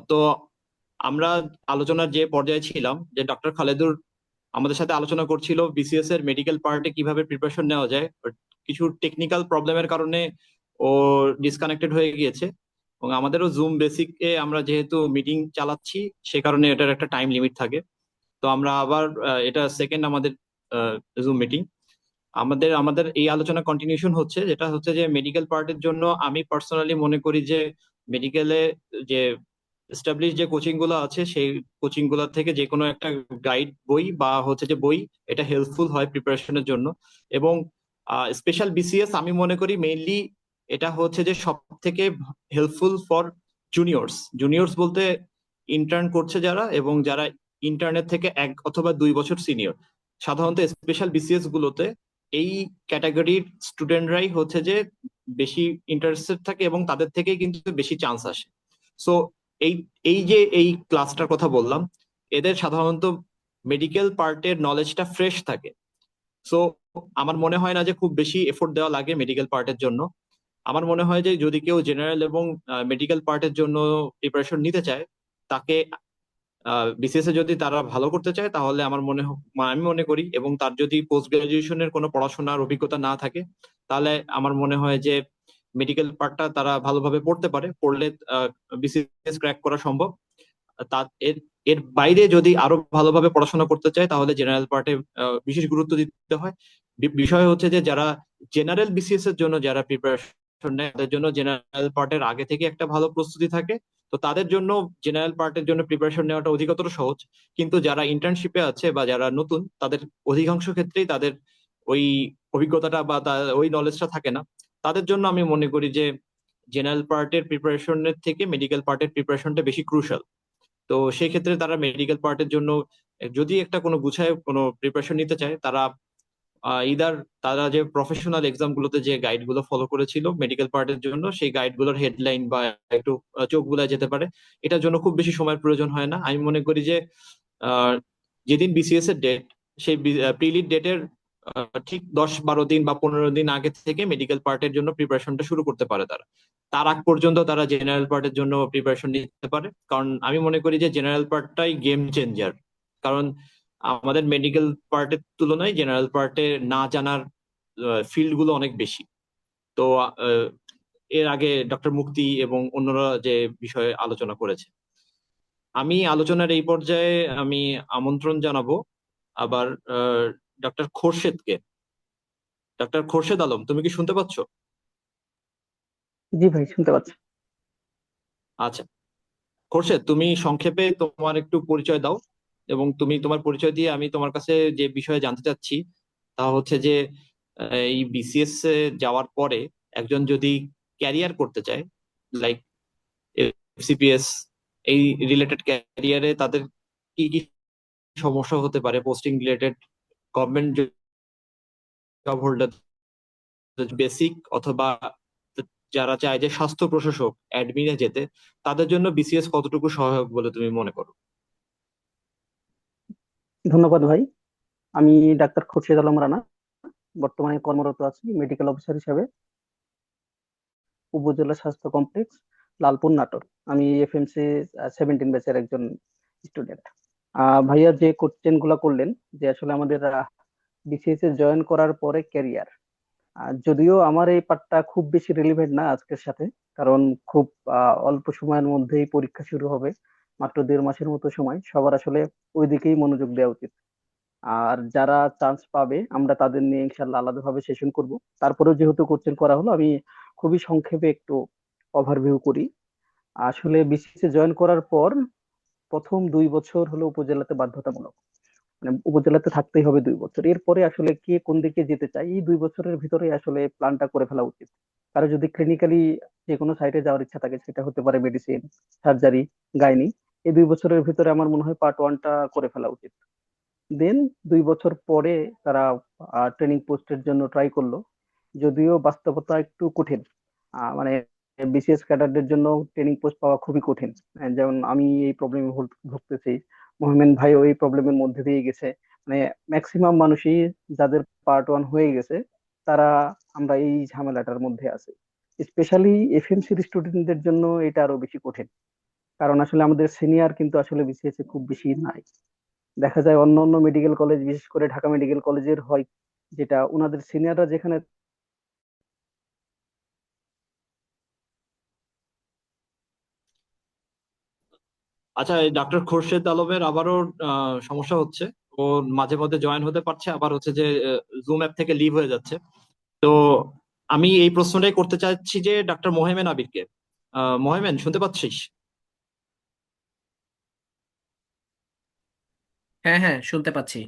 তো আমরা আলোচনার যে পর্যায়ে ছিলাম, যে ডক্টর খালেদুর আমাদের সাথে আলোচনা করছিল বিসিএস এর মেডিকেল পার্টে কিভাবে প্রিপারেশন নেওয়া যায়। But কিছু টেকনিক্যাল প্রবলেমের কারণে ও ডিসকানেক্টেড হয়ে গিয়েছে, এবং আমাদেরও জুম বেসিকে আমরা যেহেতু মিটিং চালাচ্ছি, সে কারণে এটার একটা টাইম লিমিট থাকে। তো আমরা আবার এটা সেকেন্ড আমাদের জুম মিটিং। আমাদের আমাদের এই আলোচনা কন্টিনিউশন হচ্ছে, যেটা হচ্ছে যে মেডিকেল পার্টের জন্য আমি পার্সোনালি মনে করি যে মেডিকেলে যে এস্টাবলিশ যে কোচিং গুলো আছে, সেই কোচিং গুলো থেকে যে কোনো একটা গাইড বই বা হচ্ছে যে বই, এটা হেল্পফুল হয় প্রিপারেশনের জন্য। এবং স্পেশাল বিসিএস আমি মনে করি মেইনলি এটা হচ্ছে যে সব থেকে হেল্পফুল ফর জুনিয়র্স। জুনিয়র্স বলতে ইন্টার্ন করছে যারা, এবং যারা ইন্টার্নের থেকে 1 অথবা 2 বছর সিনিয়র। সাধারণত স্পেশাল বিসিএস গুলোতে এই ক্যাটাগরির স্টুডেন্টরাই হচ্ছে যে বেশি ইন্টারেস্টেড থাকে, এবং তাদের থেকেই কিন্তু বেশি চান্স আসে। সো এই এই যে এই ক্লাসটার কথা বললাম, এদের সাধারণত মেডিকেল পার্টের নলেজটা ফ্রেশ থাকে। সো আমার মনে হয় না যে খুব বেশি এফোর্ট দেওয়া লাগে মেডিকেল পার্টের জন্য। আমার মনে হয় যে যদি কেউ জেনারেল এবং মেডিকেল পার্টের জন্য প্রিপারেশন নিতে চায়, তাকে বিসিএস এ যদি তারা ভালো করতে চায়, তাহলে আমি মনে করি, এবং তার যদি পোস্ট গ্রাজুয়েশনের কোনো পড়াশোনার অভিজ্ঞতা না থাকে, তাহলে আমার মনে হয় যে মেডিকেল পার্টটা তারা ভালোভাবে পড়তে পারে। পড়লে বিসিএস ক্র্যাক করা সম্ভব। তা এর এর বাইরে যদি আরো ভালোভাবে পড়াশোনা করতে চায়, তাহলে জেনারেল পার্টে বিশেষ গুরুত্ব দিতে হয়। বিষয় হচ্ছে যে যারা জেনারেল বিসিএস এর জন্য যারা প্রিপারেশন নেয়, তাদের জন্য জেনারেল পার্টের আগে থেকে একটা ভালো প্রস্তুতি থাকে। তো তাদের জন্য জেনারেল পার্টের জন্য প্রিপারেশন নেওয়াটা অধিকতর সহজ। কিন্তু যারা ইন্টার্নশিপে আছে বা যারা নতুন, তাদের অধিকাংশ ক্ষেত্রেই তাদের ওই অভিজ্ঞতাটা বা ওই নলেজটা থাকে না। তাদের জন্য আমি মনে করি যে জেনারেল পার্টের প্রিপারেশনের থেকে মেডিকেল পার্টের প্রিপারেশনটা বেশি ক্রুশাল। তো সেই ক্ষেত্রে তারা মেডিকেল পার্টের জন্য যদি একটা কোনো গুছায় কোনো প্রিপারেশন নিতে চায়, তারা ইদার তারা যে প্রফেশনাল এক্সাম গুলোতে যে গাইড গুলো ফলো করেছিল মেডিকেল পার্টের জন্য, সেই গাইড গুলোর হেডলাইন বা একটু চোখ বুলায় যেতে পারে। এটার জন্য খুব বেশি সময়ের প্রয়োজন হয় না। আমি মনে করি যে আহ, যেদিন বিসিএস এর ডেট, সেই প্রিলিড ডেটের ঠিক 10-12 দিন বা 15 দিন আগে থেকে মেডিকেল পার্টের জন্য প্রিপারেশনটা শুরু করতে পারে তারা। তার আগ পর্যন্ত তারা জেনারেল পার্টের জন্য প্রিপারেশন নিতে পারে, কারণ আমি মনে করি যে জেনারেল পার্টটাই গেম চেঞ্জার। কারণ আমাদের মেডিকেল পার্টের তুলনায় জেনারেল পার্টে না জানার ফিল্ড গুলো অনেক বেশি। তো আহ, এর আগে ডক্টর মুক্তি এবং অন্যরা যে বিষয়ে আলোচনা করেছে, আমি আলোচনার এই পর্যায়ে আমি আমন্ত্রণ জানাবো আবার ডক্টর খোরশেদকে। ডক্টর খোরশেদ আলম, তুমি কি শুনতে পাচ্ছ? জি ভাই, শুনতে পাচ্ছি। আচ্ছা, খোরশেদ, তুমি সংক্ষেপে তোমার একটু পরিচয় দাও। এবং তুমি তোমার পরিচয় দিয়ে আমি তোমার কাছে যে বিষয়ে জানতে চাচ্ছি, তা হচ্ছে যে এই বিসিএস এ যাওয়ার পরে একজন যদি ক্যারিয়ার করতে চায়, লাইক এফসিপিএস, এই রিলেটেড ক্যারিয়ারে তাদের কি কি সমস্যা হতে পারে, posting related, government job holder, basic অথবা যারা চায় যে স্বাস্থ্য প্রশাসক অ্যাডমিনে যেতে, তাদের জন্য বিসিএস কতটুকু সহায়ক বলে তুমি মনে করো? ধন্যবাদ ভাই। আমি ডাক্তার খুরশেদ আলম রানা, বর্তমানে কর্মরত আছি মেডিকেল অফিসার হিসেবে, উপজেলা স্বাস্থ্য কমপ্লেক্স, লালপুর, নাটোর। আমি এফএমসি 17 ব্যাচের একজন স্টুডেন্ট। ভাইয়া যে কোশ্চেন গুলা করলেন, যে আসলে আমাদের বিসিএস এ জয়েন করার পরে ক্যারিয়ার, যদিও আমার এই পার্টটা খুব বেশি রিলেভেন্ট না আজকের সাথে, কারণ খুব অল্প সময়ের মধ্যেই পরীক্ষা শুরু হবে। মাত্র 1.5 মাসের মতো সময়, সবার আসলে ওই দিকেই মনোযোগ দেওয়া উচিত। আর যারা চান্স পাবে আমরা তাদের নিয়ে ইনশাল্লাহ আলাদাভাবে সেশন করব। তারপরেও যেহেতু কোশ্চেন করা হলো, আমি খুবই সংক্ষেপে একটু ওভারভিউ করি। আসলে বিসিএস এ জয়েন করার পর প্রথম 2 বছর হলো উপজেলাতে বাধ্যতামূলক, মানে উপজেলাতে থাকতেই হবে 2 বছর। এরপরে আসলে কে কোন দিকে যেতে চায়, এই 2 বছরের ভিতরে আসলে প্ল্যানটা করে ফেলা উচিত। কারো যদি ক্লিনিক্যালি যে কোনো সাইটে যাওয়ার ইচ্ছা থাকে, সেটা হতে পারে মেডিসিন, সার্জারি, গাইনি, এই 2 বছরের ভিতরে আমার মনে হয় পার্ট 1টা করে ফেলা উচিত। দেন 2 বছর পরে তারা ট্রেনিং পোস্টের জন্য ট্রাই করলো। যদিও বাস্তবতা একটু কঠিন, মানে বিসিএস ক্যাডারদের জন্য ট্রেনিং পোস্ট পাওয়া খুবই কঠিন। যেমন আমি এই প্রবলেমে ভুগতেছি, মোহামেন ভাইও এই প্রবলেমের মধ্যে দিয়ে গেছে। মানে ম্যাক্সিমাম মানুষই যাদের পার্ট 1 হয়ে গেছে, তারা, আমরা এই ঝামেলাটার মধ্যে আছি। স্পেশালি এফএমসির স্টুডেন্টদের জন্য এটা আরো বেশি কঠিন। কারণ আসলে আমাদের সিনিয়র কিন্তু আসলে বিসিএস এ খুব বেশি নাই। দেখা যায় অন্য অন্য মেডিকেল কলেজ, বিশেষ করে ঢাকা মেডিকেল কলেজের হয় যেটা ওনাদের সিনিয়ররা যেখানে। আচ্ছা, এই ডাক্তার খোরশেদ আলমের আবারও সমস্যা হচ্ছে। ও মাঝে মধ্যে জয়েন হতে পারছে, আবার হচ্ছে যে জুম অ্যাপ থেকে লিভ হয়ে যাচ্ছে। তো আমি এই প্রশ্নটাই করতে চাচ্ছি যে ডাক্তার মোহেমেন আবিরকে। মোহেমেন, শুনতে পাচ্ছিস? হ্যাঁ হ্যাঁ, শুনতে পাচ্ছি।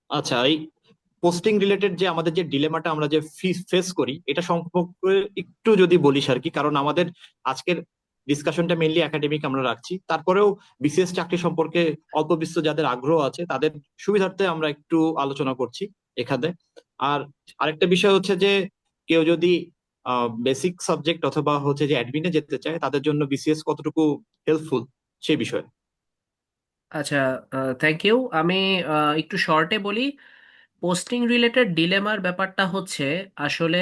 আচ্ছা, এই পোস্টিং রিলেটেড যে আমাদের যে ডিলেমাটা আমরা যে ফেস করি, এটা সম্পর্কে একটু যদি বলিস আর কি। কারণ আমাদের আজকের ডিসকাশনটা মেইনলি একাডেমিক আমরা রাখছি, তারপরেও বিসিএস চাকরি সম্পর্কে অল্প বিস্তর যাদের আগ্রহ আছে তাদের সুবিধার্থে আমরা একটু আলোচনা করছি এখানে। আর আরেকটা বিষয় হচ্ছে যে কেউ যদি বেসিক সাবজেক্ট অথবা হচ্ছে যে অ্যাডমিনে যেতে চায়, তাদের জন্য বিসিএস কতটুকু হেল্পফুল সেই বিষয়ে। আচ্ছা, থ্যাংক ইউ। আমি একটু শর্টে বলি। পোস্টিং রিলেটেড ডিলেমার ব্যাপারটা হচ্ছে আসলে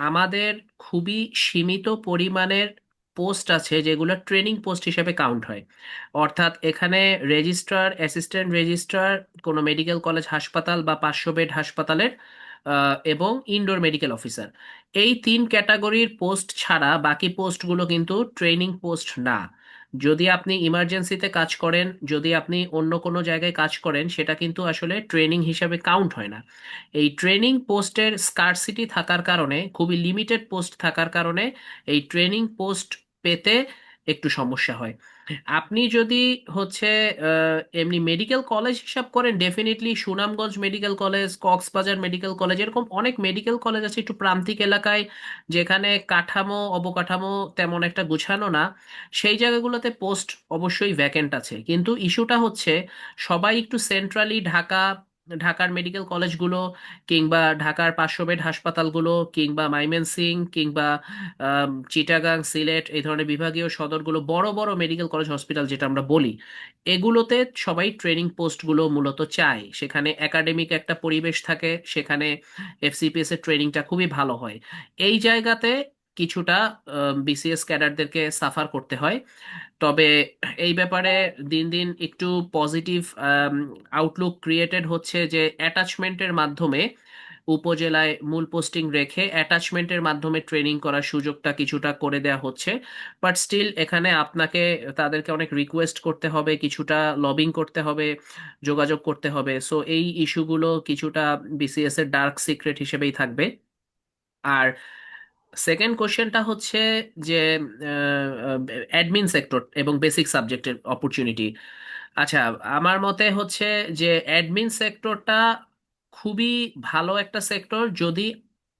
আমাদের খুবই সীমিত পরিমাণের পোস্ট আছে যেগুলো ট্রেনিং পোস্ট হিসেবে কাউন্ট হয়। অর্থাৎ এখানে রেজিস্ট্রার, অ্যাসিস্ট্যান্ট রেজিস্ট্রার কোনো মেডিকেল কলেজ হাসপাতাল বা 500 বেড হাসপাতালের, এবং ইনডোর মেডিকেল অফিসার, এই তিন ক্যাটাগরির পোস্ট ছাড়া বাকি পোস্টগুলো কিন্তু ট্রেনিং পোস্ট না। যদি আপনি ইমার্জেন্সিতে কাজ করেন, যদি আপনি অন্য কোনো জায়গায় কাজ করেন, সেটা কিন্তু আসলে ট্রেনিং হিসাবে কাউন্ট হয় না। এই ট্রেনিং পোস্টের স্কারসিটি থাকার কারণে, খুবই লিমিটেড পোস্ট থাকার কারণে এই ট্রেনিং পোস্ট পেতে একটু সমস্যা হয়। আপনি যদি হচ্ছে এমনি মেডিকেল কলেজ হিসাব করেন, definitely Sunamganj medical college, Cox's Bazar medical college, এরকম অনেক মেডিকেল কলেজ আছে একটু প্রান্তিক এলাকায়, যেখানে কাঠামো অবকাঠামো তেমন একটা গুছানো না। সেই জায়গাগুলোতে পোস্ট অবশ্যই ভ্যাকেন্ট আছে, কিন্তু ইস্যুটা হচ্ছে সবাই একটু সেন্ট্রালি ঢাকার মেডিকেল কলেজগুলো, কিংবা ঢাকার 500 বেড হাসপাতালগুলো, কিংবা মাইমেনসিং, কিংবা চিটাগাং, সিলেট, এই ধরনের বিভাগীয় সদরগুলো, বড় বড় মেডিকেল কলেজ হসপিটাল যেটা আমরা বলি, এগুলোতে সবাই ট্রেনিং পোস্টগুলো মূলত চায়। সেখানে একাডেমিক একটা পরিবেশ থাকে, সেখানে এফসিপিএস এর ট্রেনিংটা খুবই ভালো হয়। এই জায়গাতে কিছুটা বিসিএস ক্যাডারদেরকে সাফার করতে হয়। তবে এই ব্যাপারে দিন দিন একটু পজিটিভ আউটলুক ক্রিয়েটেড হচ্ছে, যে অ্যাটাচমেন্টের মাধ্যমে উপজেলায় মূল পোস্টিং রেখে অ্যাটাচমেন্টের মাধ্যমে ট্রেনিং করার সুযোগটা কিছুটা করে দেয়া হচ্ছে। বাট স্টিল এখানে আপনাকে তাদেরকে অনেক রিকোয়েস্ট করতে হবে, কিছুটা লবিং করতে হবে, যোগাযোগ করতে হবে। সো এই ইস্যুগুলো কিছুটা বিসিএস এর ডার্ক সিক্রেট হিসেবেই থাকবে। আর সেকেন্ড কোশ্চেনটা হচ্ছে যে অ্যাডমিন সেক্টর এবং বেসিক সাবজেক্টের অপরচুনিটি। আচ্ছা, আমার মতে হচ্ছে যে অ্যাডমিন সেক্টরটা খুবই ভালো একটা সেক্টর যদি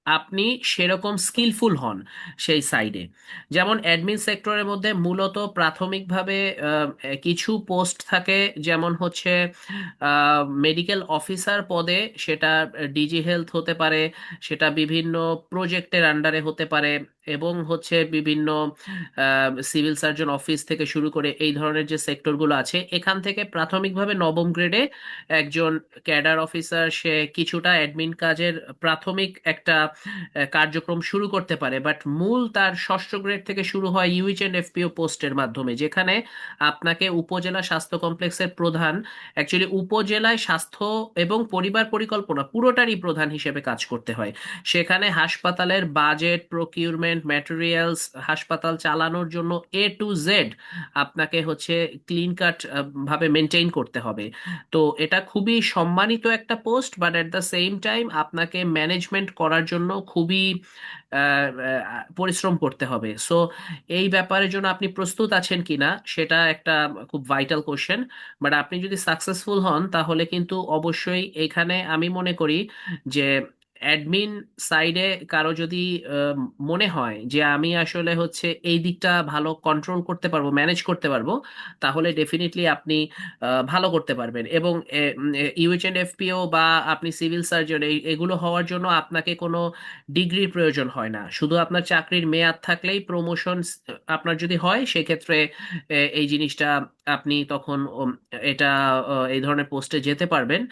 আপনি সেরকম স্কিলফুল হন সেই সাইডে। যেমন অ্যাডমিন সেক্টরের মধ্যে মূলত প্রাথমিকভাবে কিছু পোস্ট থাকে, যেমন হচ্ছে মেডিকেল অফিসার পদে, সেটা ডিজি হেলথ হতে পারে, সেটা বিভিন্ন প্রজেক্টের আন্ডারে হতে পারে, এবং হচ্ছে বিভিন্ন সিভিল সার্জন অফিস থেকে শুরু করে এই ধরনের যে সেক্টরগুলো আছে, এখান থেকে প্রাথমিকভাবে নবম গ্রেডে একজন ক্যাডার অফিসার সে কিছুটা অ্যাডমিন কাজের প্রাথমিক একটা কার্যক্রম শুরু করতে পারে। বাট মূল তার ষষ্ঠ গ্রেড থেকে শুরু হয় ইউএইচ এন্ড এফপিও পোস্টের মাধ্যমে, যেখানে আপনাকে উপজেলা স্বাস্থ্য কমপ্লেক্সের প্রধান, অ্যাকচুয়ালি উপজেলায় স্বাস্থ্য এবং পরিবার পরিকল্পনা পুরোটারই প্রধান হিসেবে কাজ করতে হয়। সেখানে হাসপাতালের বাজেট, প্রকিউরমেন্ট, ম্যাটেরিয়ালস, হাসপাতাল চালানোর জন্য A to Z আপনাকে হচ্ছে ক্লিন কাট ভাবে মেনটেন করতে হবে। তো এটা খুবই সম্মানিত একটা post, but at the same time আপনাকে ম্যানেজমেন্ট করার জন্য খুবই পরিশ্রম করতে হবে। সো এই ব্যাপারের জন্য আপনি প্রস্তুত আছেন কিনা সেটা একটা খুব ভাইটাল কোশ্চেন। বাট আপনি যদি সাকসেসফুল হন তাহলে কিন্তু অবশ্যই এখানে আমি মনে করি যে অ্যাডমিন সাইডে কারো যদি আহ, মনে হয় যে আমি আসলে হচ্ছে এই দিকটা ভালো কন্ট্রোল করতে পারবো, ম্যানেজ করতে পারবো, তাহলে ডেফিনেটলি আপনি ভালো করতে পারবেন। এবং ইউএইচ এন্ড এফপিও বা আপনি সিভিল সার্জন, এগুলো হওয়ার জন্য আপনাকে কোনো ডিগ্রির প্রয়োজন হয় না। শুধু আপনার চাকরির মেয়াদ থাকলেই প্রমোশন আপনার যদি হয়, সেক্ষেত্রে এই জিনিসটা আপনি তখন এটা এই ধরনের পোস্টে যেতে পারবেন।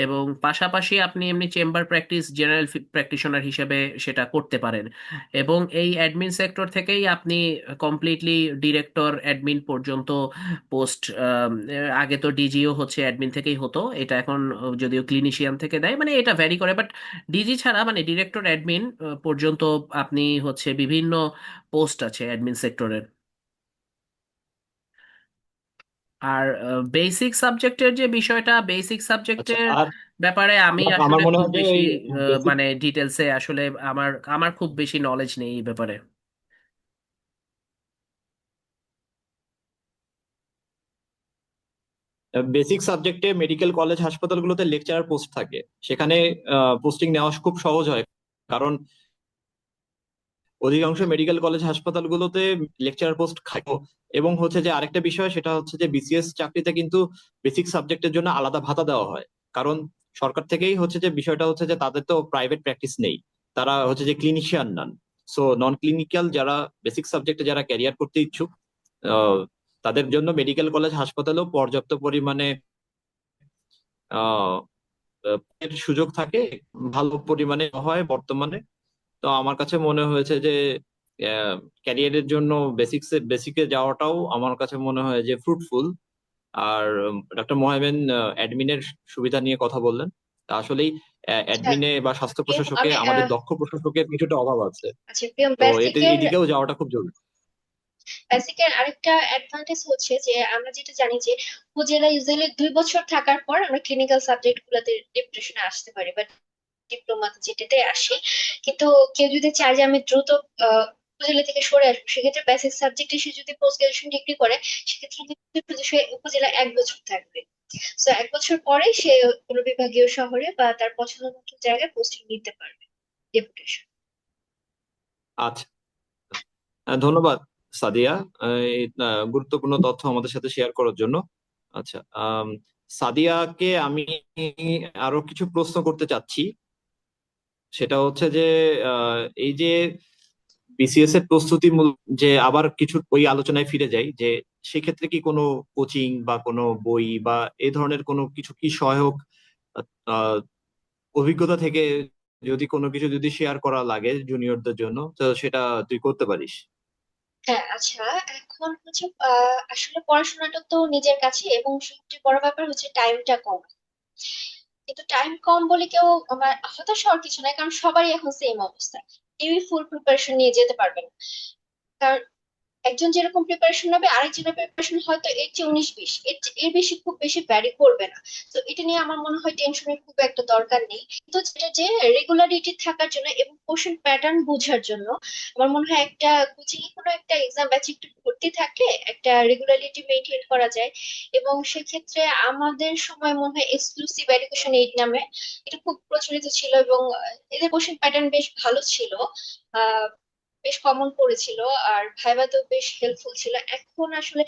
এবং পাশাপাশি আপনি এমনি chamber practice, general general practitioner হিসেবে সেটা করতে পারেন। এবং এই অ্যাডমিন সেক্টর থেকেই আপনি কমপ্লিটলি ডিরেক্টর অ্যাডমিন পর্যন্ত পোস্ট, আগে তো ডিজিও হচ্ছে অ্যাডমিন থেকেই হতো, এটা এখন যদিও ক্লিনিশিয়ান থেকে দেয়, মানে এটা ভ্যারি করে, বাট ডিজি ছাড়া মানে ডিরেক্টর অ্যাডমিন পর্যন্ত আপনি হচ্ছে বিভিন্ন পোস্ট আছে অ্যাডমিন সেক্টরের। আর বেসিক সাবজেক্টের যে বিষয়টা, বেসিক আচ্ছা, সাবজেক্টের আর ব্যাপারে আমি আমার আমার আসলে মনে খুব হয় যে বেশি ওই বেসিক মানে ডিটেলসে আসলে আমার আমার খুব বেশি নলেজ নেই এই ব্যাপারে। বেসিক সাবজেক্টে মেডিকেল কলেজ হাসপাতালগুলোতে লেকচারার পোস্ট থাকে, সেখানে পোস্টিং নেওয়া খুব সহজ হয়, কারণ অধিকাংশ মেডিকেল কলেজ হাসপাতালগুলোতে লেকচারার পোস্ট খাটো। এবং হচ্ছে যে আরেকটা বিষয়, সেটা হচ্ছে যে বিসিএস চাকরিতে কিন্তু বেসিক সাবজেক্টের জন্য আলাদা ভাতা দেওয়া হয়, কারণ সরকার থেকেই হচ্ছে যে বিষয়টা হচ্ছে যে তাদের তো প্রাইভেট প্র্যাকটিস নেই, তারা হচ্ছে যে ক্লিনিশিয়ান নন। সো নন ক্লিনিক্যাল যারা বেসিক সাবজেক্টে যারা ক্যারিয়ার করতে ইচ্ছুক, আহ, তাদের জন্য মেডিকেল কলেজ হাসপাতালেও পর্যাপ্ত পরিমাণে আহ এর সুযোগ থাকে, ভালো পরিমাণে হয় বর্তমানে। তো আমার কাছে মনে হয়েছে যে ক্যারিয়ারের জন্য বেসিকে যাওয়াটাও আমার কাছে মনে হয় যে ফ্রুটফুল। আর ডক্টর মোহামেন অ্যাডমিনের সুবিধা নিয়ে কথা বললেন, তা আসলেই আচ্ছা অ্যাডমিনে বা স্বাস্থ্য প্রিয়ম, প্রশাসকে আমি আমাদের দক্ষ প্রশাসকের কিছুটা অভাব আছে। আচ্ছা প্রিয়ম, তো এদিকেও যাওয়াটা খুব জরুরি। বেসিকের আরেকটা অ্যাডভান্টেজ হচ্ছে যে আমরা যেটা জানি যে উপজেলা ইউজুয়ালি 2 বছর থাকার পর আমরা ক্লিনিক্যাল সাবজেক্ট গুলোতে ডেপুটেশনে আসতে পারি বা ডিপ্লোমাতে যেটাতে আসি। কিন্তু কেউ যদি চায় যে আমি দ্রুত উপজেলা থেকে সরে আসবো, সেক্ষেত্রে বেসিক সাবজেক্টে সে যদি পোস্ট গ্রাজুয়েশন ডিগ্রি করে, সেক্ষেত্রে কিন্তু শুধু সে উপজেলা 1 বছর থাকবে। তো 1 বছর পরে সে কোনো বিভাগীয় শহরে বা তার পছন্দ মতো জায়গায় পোস্টিং নিতে পারবে, ডেপুটেশন। আচ্ছা, ধন্যবাদ সাদিয়া, এই গুরুত্বপূর্ণ তথ্য আমাদের সাথে শেয়ার করার জন্য। আচ্ছা, সাদিয়াকে আমি আরো কিছু প্রশ্ন করতে চাচ্ছি। সেটা হচ্ছে যে এই যে বিসিএস এর প্রস্তুতি যে আবার কিছু ওই আলোচনায় ফিরে যাই, যে সেক্ষেত্রে কি কোনো কোচিং বা কোনো বই বা এই ধরনের কোনো কিছু কি সহায়ক আহ, অভিজ্ঞতা থেকে যদি কোনো কিছু যদি শেয়ার করা লাগে জুনিয়রদের জন্য, তো সেটা তুই করতে পারিস। হ্যাঁ আচ্ছা, এখন হচ্ছে আসলে পড়াশোনাটা তো নিজের কাছে, এবং সবচেয়ে বড় ব্যাপার হচ্ছে টাইমটা কম। কিন্তু টাইম কম বলে কেউ আমার হতাশ হওয়ার কিছু নাই, কারণ সবারই এখন সেম অবস্থা। কেউই ফুল প্রিপারেশন নিয়ে যেতে পারবে না। কারণ একজন যেরকম প্রিপারেশন নেবে, আরেকজনের প্রিপারেশন হয়তো এর চেয়ে 19-20, এর বেশি খুব বেশি ভ্যারি করবে না। তো এটা নিয়ে আমার মনে হয় টেনশনের খুব একটা দরকার নেই। তো যেটা যে রেগুলারিটি থাকার জন্য এবং কোশ্চেন প্যাটার্ন বোঝার জন্য আমার মনে হয় একটা কোচিং কোনো একটা এক্সাম ব্যাচ একটু ভর্তি থাকলে একটা রেগুলারিটি মেনটেন করা যায়। এবং সেক্ষেত্রে আমাদের সময় মনে হয় এক্সক্লুসিভ এডুকেশন এইড নামে এটা খুব প্রচলিত ছিল, এবং এদের কোশ্চেন প্যাটার্ন বেশ ভালো ছিল, বেশ কমন পড়েছিল, আর ভাইভাতেও বেশ হেল্পফুল ছিল। এখন আসলে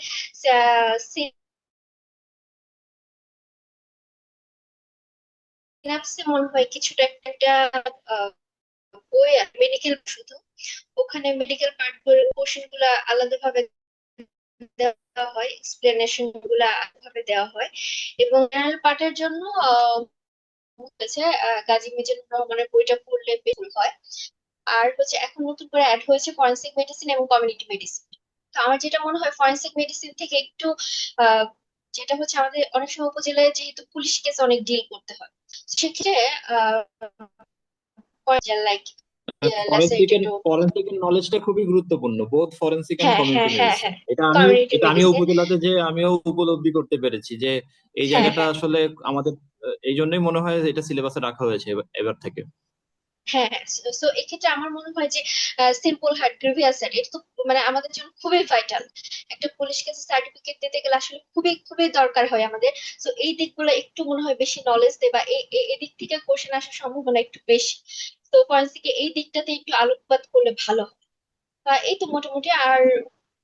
সিনাপসে মনে হয় কিছুটা একটা আহ, বই মেডিকেল শুধু, ওখানে মেডিকেল পার্ট কোশ্চেন গুলা আলাদাভাবে দেওয়া হয়, এক্সপ্লেনেশন গুলা আলাদাভাবে দেওয়া হয়। এবং জেনারেল পার্টের জন্য হচ্ছে গাজী মিজানুর রহমানের বইটা পড়লে বেশ হয়। আর হচ্ছে এখন নতুন করে অ্যাড হয়েছে ফরেনসিক মেডিসিন এবং কমিউনিটি মেডিসিন। তো আমার যেটা মনে হয় ফরেনসিক মেডিসিন থেকে একটু আহ, যেটা হচ্ছে আমাদের অনেক সময় উপজেলায় যেহেতু পুলিশ কেস অনেক ডিল করতে হয়, সেক্ষেত্রে লাইক ল্যাসাইটেড। ফরেনসিকের নলেজটা খুবই গুরুত্বপূর্ণ, বোথ ফরেনসিক এন্ড হ্যাঁ হ্যাঁ কমিউনিটি হ্যাঁ মেডিসিন। হ্যাঁ, এটা আমি কমিউনিটি এটা আমিও মেডিসিন। উপজেলাতে যে আমিও উপলব্ধি করতে পেরেছি যে এই হ্যাঁ জায়গাটা হ্যাঁ আসলে আমাদের এই জন্যই মনে হয় যে এটা সিলেবাসে রাখা হয়েছে এবার থেকে। হ্যাঁ হ্যাঁ। তো এক্ষেত্রে আমার মনে হয় যে সিম্পল হার্ট গ্রিভিয়াস এটা তো মানে আমাদের জন্য খুবই ভাইটাল। একটা পুলিশ কেসের সার্টিফিকেট দিতে গেলে আসলে খুবই খুবই দরকার হয় আমাদের। তো এই দিকগুলো একটু মনে হয় বেশি নলেজ দেবা, এই দিক থেকে কোশ্চেন আসার সম্ভাবনা একটু বেশি। তো ফরেন্সিকে এই দিকটাতে একটু আলোকপাত করলে ভালো হয়। এই তো মোটামুটি। আর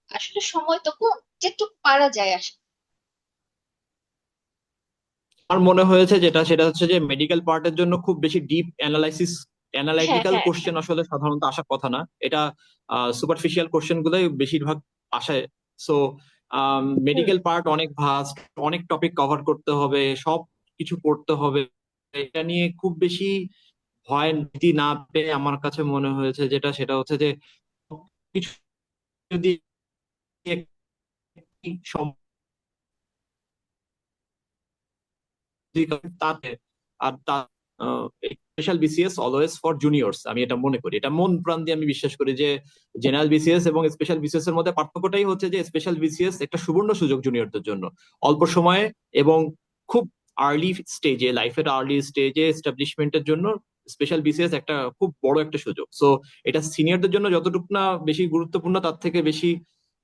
আসলে সময় তো কম, যেটুকু পারা যায় আসলে। আমার মনে হয়েছে যেটা, সেটা হচ্ছে যে মেডিকেল পার্টের জন্য খুব বেশি ডিপ হ্যাঁ অ্যানালাইটিক্যাল হ্যাঁ হ্যাঁ। কোশ্চেন আসলে সাধারণত আসার কথা না। এটা সুপারফিশিয়াল কোশ্চেন গুলোই বেশিরভাগ আসে। সো হুম। মেডিকেল পার্ট অনেক ভাস্ট, অনেক টপিক কভার করতে হবে, সব কিছু পড়তে হবে, এটা নিয়ে খুব বেশি ভয় ভীতি না পেয়ে আমার কাছে মনে হয়েছে সেটা হচ্ছে যে কিছু যদি একটি তাতে আর তা special BCS always for juniors, আমি এটা মনে করি, এটা মন প্রাণ দিয়ে আমি বিশ্বাস করি যে জেনারেল বিসিএস এবং স্পেশাল বিসিএস এর মধ্যে পার্থক্যটাই হচ্ছে যে স্পেশাল বিসিএস একটা সুবর্ণ সুযোগ জুনিয়রদের জন্য অল্প সময়ে এবং খুব আর্লি স্টেজে, লাইফের আর্লি স্টেজে এস্টাবলিশমেন্টের জন্য স্পেশাল বিসিএস একটা খুব বড় একটা সুযোগ। সো এটা সিনিয়রদের জন্য যতটুকু না বেশি গুরুত্বপূর্ণ, তার থেকে বেশি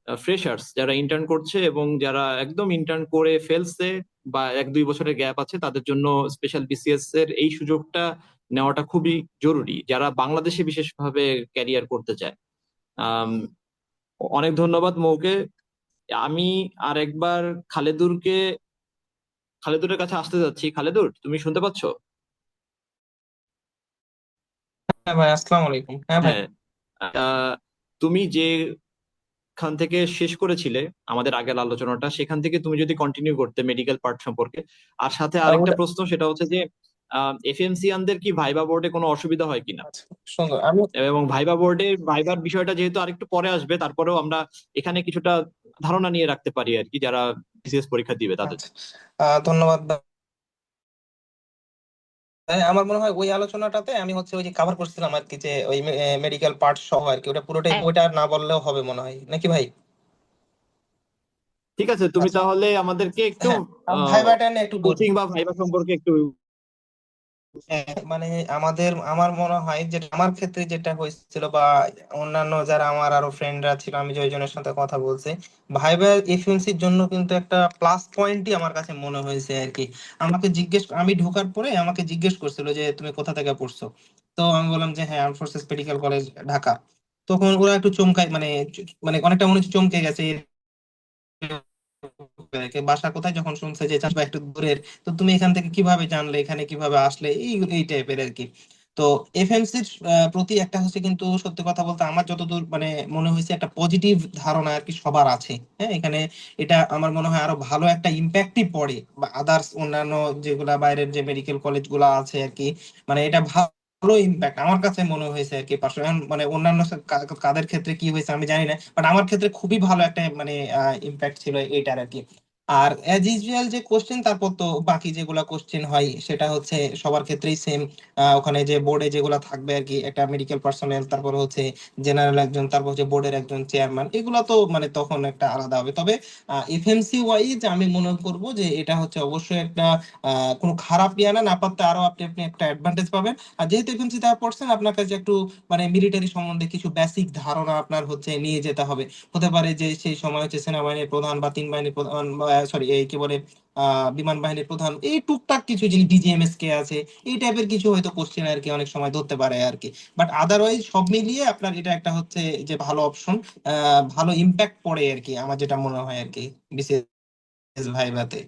ফ্রেশার্স যারা ইন্টার্ন করছে এবং যারা একদম ইন্টার্ন করে ফেলছে বা 1-2 বছরের গ্যাপ আছে তাদের জন্য স্পেশাল বিসিএস এর এই সুযোগটা নেওয়াটা খুবই জরুরি, যারা বাংলাদেশে বিশেষভাবে ক্যারিয়ার করতে চায়। আম, অনেক ধন্যবাদ মৌকে। আমি আর একবার খালেদুরকে খালেদুরের কাছে আসতে যাচ্ছি। খালেদুর, তুমি শুনতে পাচ্ছ? হ্যাঁ ভাই, আসসালামু আলাইকুম। হ্যাঁ ভাই। হ্যাঁ। আহ, তুমি যেখান থেকে শেষ করেছিলে আমাদের আগের আলোচনাটা, সেখান থেকে তুমি যদি কন্টিনিউ করতে মেডিকেল পার্ট সম্পর্কে। আর সাথে আরেকটা ওটা প্রশ্ন, সেটা হচ্ছে যে এফএমসিয়ানদের কি ভাইবা বোর্ডে কোনো অসুবিধা হয় কিনা, আচ্ছা, সুন্দর। আমি এবং ভাইবার বিষয়টা যেহেতু আরেকটু পরে আসবে, তারপরেও আমরা এখানে কিছুটা ধারণা নিয়ে রাখতে পারি আর কি, যারা বিসিএস পরীক্ষা দিবে তাদের। আচ্ছা, ধন্যবাদ ভাই। আমার মনে হয় ওই আলোচনাটাতে আমি হচ্ছে ওই যে কাভার করছিলাম আর কি, যে ওই মেডিকেল পার্ট সহ আর কি, ওটা পুরোটাই ওইটা আর না বললেও হবে মনে হয়, নাকি ভাই? ঠিক আছে, তুমি আচ্ছা, তাহলে আমাদেরকে একটু হ্যাঁ, ভাইবাটা নিয়ে একটু বলি। কোচিং বা ভাইবা সম্পর্কে একটু। মানে আমার মনে হয় যে আমার ক্ষেত্রে যেটা হয়েছিল বা অন্যান্য যারা আমার আরো ফ্রেন্ডরা ছিল, আমি জয়জনের সাথে কথা বলছি, ভাইবা এফএমসির জন্য কিন্তু একটা প্লাস পয়েন্টই আমার কাছে মনে হয়েছে আর কি। আমি ঢোকার পরে আমাকে জিজ্ঞেস করছিল যে তুমি কোথা থেকে পড়ছো। তো আমি বললাম যে হ্যাঁ, armed forces medical college, Dhaka. তখন ওরা একটু চমকায়, মানে অনেকটা মনে হচ্ছে চমকে গেছে। বাসা কোথায় যখন শুনছে যে চাষবা একটু দূরের, তো তুমি এখান থেকে কিভাবে জানলে, এখানে কিভাবে আসলে, এই এই টাইপের আর কি। তো এফএমসির প্রতি একটা হচ্ছে, কিন্তু সত্যি কথা বলতে আমার যতদূর মানে মনে হয়েছে একটা পজিটিভ ধারণা আর কি সবার আছে। হ্যাঁ, এখানে এটা আমার মনে হয় আরো ভালো একটা ইম্প্যাক্টই পড়ে, বা আদার্স অন্যান্য যেগুলা বাইরের যে মেডিকেল কলেজ গুলা আছে আর কি। মানে এটা ভালো ইম্প্যাক্ট আমার কাছে মনে হয়েছে আর কি। পার্সোনাল মানে অন্যান্য কাদের ক্ষেত্রে কি হয়েছে আমি জানি না, বাট আমার ক্ষেত্রে খুবই ভালো একটা মানে ইম্প্যাক্ট ছিল এইটার আর কি। আর অ্যাজ ইউজুয়াল যে কোশ্চেন, তারপর তো বাকি যেগুলা কোশ্চেন হয় সেটা হচ্ছে সবার ক্ষেত্রেই সেম। ওখানে যে বোর্ডে যেগুলা থাকবে আর কি, একটা মেডিকেল পার্সোনেল, তারপর হচ্ছে জেনারেল একজন, তারপর হচ্ছে বোর্ডের একজন চেয়ারম্যান, এগুলা তো মানে তখন একটা আলাদা হবে। তবে এফএমসি ওয়াইজ আমি মনে করব যে এটা হচ্ছে অবশ্যই একটা কোনো খারাপ ইয়া না, না পারতে আরো আপনি আপনি একটা অ্যাডভান্টেজ পাবেন। আর যেহেতু এফএমসি তে পড়ছেন, আপনার কাছে একটু মানে মিলিটারি সম্বন্ধে কিছু বেসিক ধারণা আপনার হচ্ছে নিয়ে যেতে হবে। হতে পারে যে সেই সময় হচ্ছে সেনাবাহিনীর প্রধান বা তিন বাহিনীর প্রধান, সরি এই কি বলে, বিমান বাহিনীর প্রধান, এই টুকটাক কিছু জিনিস, ডিজিএমএস কে আছে, এই টাইপের কিছু হয়তো কোশ্চেন আর কি অনেক সময় ধরতে পারে আর কি। বাট আদারওয়াইজ সব মিলিয়ে আপনার এটা একটা হচ্ছে যে ভালো অপশন, ভালো ইম্প্যাক্ট পড়ে আর কি, আমার যেটা মনে হয় আর কি বিসিএস ভাইভাতে।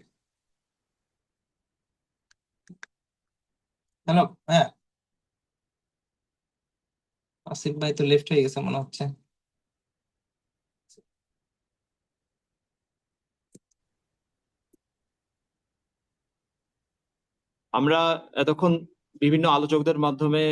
হ্যালো। হ্যাঁ, আসিফ ভাই তো লেফট হয়ে গেছে মনে হচ্ছে। আমরা এতক্ষণ বিভিন্ন আলোচকদের মাধ্যমে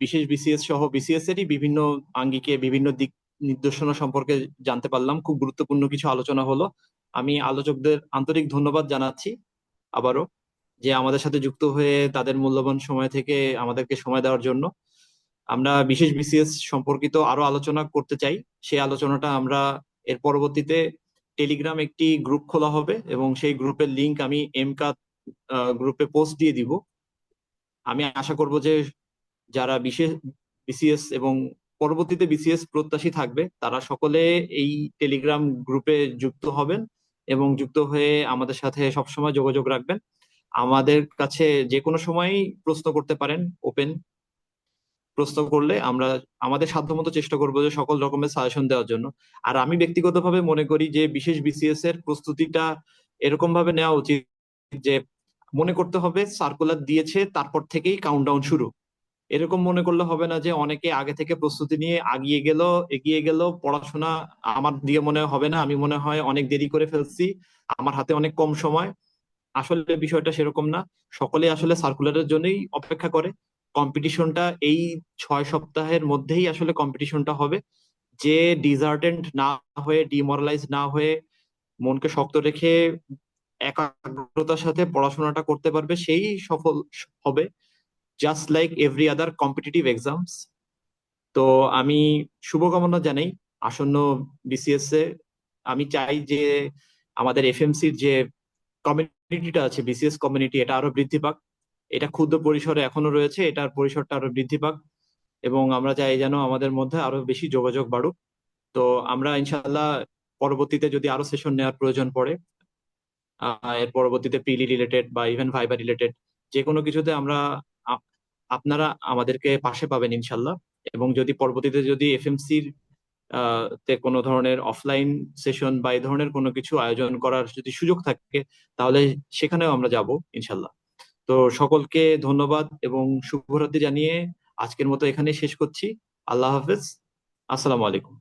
বিশেষ বিসিএস সহ বিসিএস এরই বিভিন্ন আঙ্গিকে, বিভিন্ন দিক নির্দেশনা সম্পর্কে জানতে পারলাম। খুব গুরুত্বপূর্ণ কিছু আলোচনা হলো। আমি আলোচকদের আন্তরিক ধন্যবাদ জানাচ্ছি আবারও, যে আমাদের সাথে যুক্ত হয়ে তাদের মূল্যবান সময় থেকে আমাদেরকে সময় দেওয়ার জন্য। আমরা বিশেষ বিসিএস সম্পর্কিত আরো আলোচনা করতে চাই। সেই আলোচনাটা আমরা এর পরবর্তীতে টেলিগ্রাম একটি গ্রুপ খোলা হবে এবং সেই গ্রুপের লিংক আমি এমকাত গ্রুপে পোস্ট দিয়ে দিব। আমি আশা করব যে যারা বিশেষ বিসিএস এবং পরবর্তীতে বিসিএস প্রত্যাশী থাকবে, তারা সকলে এই টেলিগ্রাম গ্রুপে যুক্ত হবেন এবং যুক্ত হয়ে আমাদের সাথে সবসময় যোগাযোগ রাখবেন। আমাদের কাছে যে কোনো সময়ই প্রশ্ন করতে পারেন, ওপেন। প্রশ্ন করলে আমরা আমাদের সাধ্যমতো চেষ্টা করবো যে সকল রকমের সাজেশন দেওয়ার জন্য। আর আমি ব্যক্তিগতভাবে মনে করি যে বিশেষ বিসিএস এর প্রস্তুতিটা এরকম ভাবে নেওয়া উচিত যে মনে করতে হবে সার্কুলার দিয়েছে তারপর থেকেই কাউন্টডাউন শুরু। এরকম মনে করলে হবে না যে অনেকে আগে থেকে প্রস্তুতি নিয়ে এগিয়ে গেল পড়াশোনা আমার দিয়ে মনে হবে না, আমি মনে হয় অনেক দেরি করে ফেলছি, আমার হাতে অনেক কম সময়। আসলে বিষয়টা সেরকম না। সকলে আসলে সার্কুলারের জন্যই অপেক্ষা করে। কম্পিটিশনটা এই 6 সপ্তাহের মধ্যেই আসলে কম্পিটিশনটা হবে। যে ডিজার্টেন্ট না হয়ে, ডিমোরালাইজ না হয়ে, মনকে শক্ত রেখে একাগ্রতার সাথে পড়াশোনাটা করতে পারবে সেই সফল হবে, just like every other competitive exams. তো আমি শুভকামনা জানাই আসন্ন বিসিএস এ। আমি চাই যে আমাদের এফএমসির যে কমিউনিটিটা আছে, বিসিএস কমিউনিটি, এটা আরো বৃদ্ধি পাক। এটা ক্ষুদ্র পরিসরে এখনো রয়েছে, এটার পরিসরটা আরো বৃদ্ধি পাক, এবং আমরা চাই যেন আমাদের মধ্যে আরো বেশি যোগাযোগ বাড়ুক। তো আমরা ইনশাল্লাহ পরবর্তীতে যদি আরো সেশন নেওয়ার প্রয়োজন পড়ে, এর পরবর্তীতে পিলি রিলেটেড বা ইভেন ভাইবা রিলেটেড যে কোনো কিছুতে আমরা আপ- আপনারা আমাদেরকে পাশে পাবেন ইনশাল্লাহ। এবং যদি পরবর্তীতে যদি এফএমসির তে কোনো ধরনের অফলাইন সেশন বা এই ধরনের কোনো কিছু আয়োজন করার যদি সুযোগ থাকে, তাহলে সেখানেও আমরা যাব ইনশাল্লাহ। তো সকলকে ধন্যবাদ এবং শুভরাত্রি জানিয়ে আজকের মতো এখানে শেষ করছি। আল্লাহ হাফেজ। আসসালামু আলাইকুম।